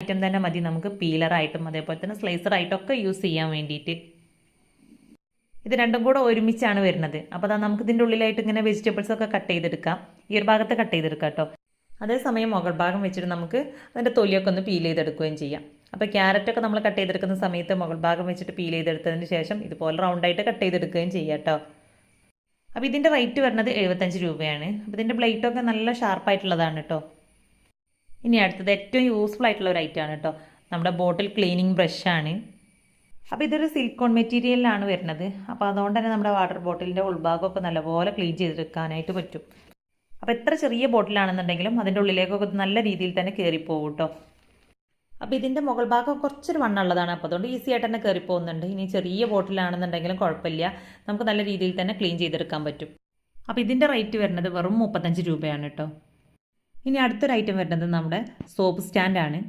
Item തന്നെ മതി നമുക്ക് പീലറായിട്ടും അതേപോലെ തന്നെ സ്ലൈസറായിട്ടൊക്കെ യൂസ് ചെയ്യാൻ വേണ്ടിയിട്ട്. ഇത് രണ്ടും കൂടെ ഒരുമിച്ചാണ് വരുന്നത്. അപ്പോൾ അതാ നമുക്ക് ഇതിൻ്റെ ഉള്ളിലായിട്ട് ഇങ്ങനെ വെജിറ്റബിൾസ് ഒക്കെ കട്ട് ചെയ്തെടുക്കാം. ഈ ഒരു ഭാഗത്ത് കട്ട് ചെയ്തെടുക്കാം കേട്ടോ. അതേസമയം മുകൾ ഭാഗം വെച്ചിട്ട് നമുക്ക് അതിൻ്റെ തൊലിയൊക്കെ ഒന്ന് പീൽ ചെയ്തെടുക്കുകയും ചെയ്യാം. അപ്പോൾ ക്യാരറ്റൊക്കെ നമ്മൾ കട്ട് ചെയ്തെടുക്കുന്ന സമയത്ത് മുകൾ ഭാഗം വെച്ചിട്ട് പീൽ ചെയ്തെടുത്തതിന് ശേഷം ഇതുപോലെ റൗണ്ടായിട്ട് കട്ട് ചെയ്തെടുക്കുകയും ചെയ്യാം കേട്ടോ. അപ്പോൾ ഇതിൻ്റെ റേറ്റ് വരുന്നത് 75 രൂപയാണ്. അപ്പോൾ ഇതിൻ്റെ ബ്ലേഡൊക്കെ നല്ല ഷാർപ്പായിട്ടുള്ളതാണ് കേട്ടോ. ഇനി അടുത്തത് ഏറ്റവും യൂസ്ഫുൾ ആയിട്ടുള്ള ഒരു ഐറ്റമാണ് കേട്ടോ, നമ്മുടെ ബോട്ടിൽ ക്ലീനിങ് ബ്രഷാണ്. അപ്പോൾ ഇതൊരു സിലിക്കോൺ മെറ്റീരിയലിലാണ് വരുന്നത്. അപ്പോൾ അതുകൊണ്ട് തന്നെ നമ്മുടെ വാട്ടർ ബോട്ടിലിൻ്റെ ഉൾഭാഗമൊക്കെ നല്ലപോലെ ക്ലീൻ ചെയ്തെടുക്കാനായിട്ട് പറ്റും. അപ്പോൾ എത്ര ചെറിയ ബോട്ടിലാണെന്നുണ്ടെങ്കിലും അതിൻ്റെ ഉള്ളിലേക്കൊക്കെ നല്ല രീതിയിൽ തന്നെ കയറിപ്പോകും കേട്ടോ. അപ്പോൾ ഇതിൻ്റെ മുകൾ ഭാഗം കുറച്ചൊരു വണ്ണുള്ളതാണ്, അപ്പോൾ അതുകൊണ്ട് ഈസി ആയിട്ട് തന്നെ കയറിപ്പോകുന്നുണ്ട്. ഇനി ചെറിയ ബോട്ടിലാണെന്നുണ്ടെങ്കിലും കുഴപ്പമില്ല, നമുക്ക് നല്ല രീതിയിൽ തന്നെ ക്ലീൻ ചെയ്തെടുക്കാൻ പറ്റും. അപ്പോൾ ഇതിൻ്റെ റേറ്റ് വരുന്നത് വെറും 35 രൂപയാണ് കേട്ടോ. ഇനി അടുത്തൊരു ഐറ്റം വരുന്നത് നമ്മുടെ സോപ്പ് സ്റ്റാൻഡാണ്.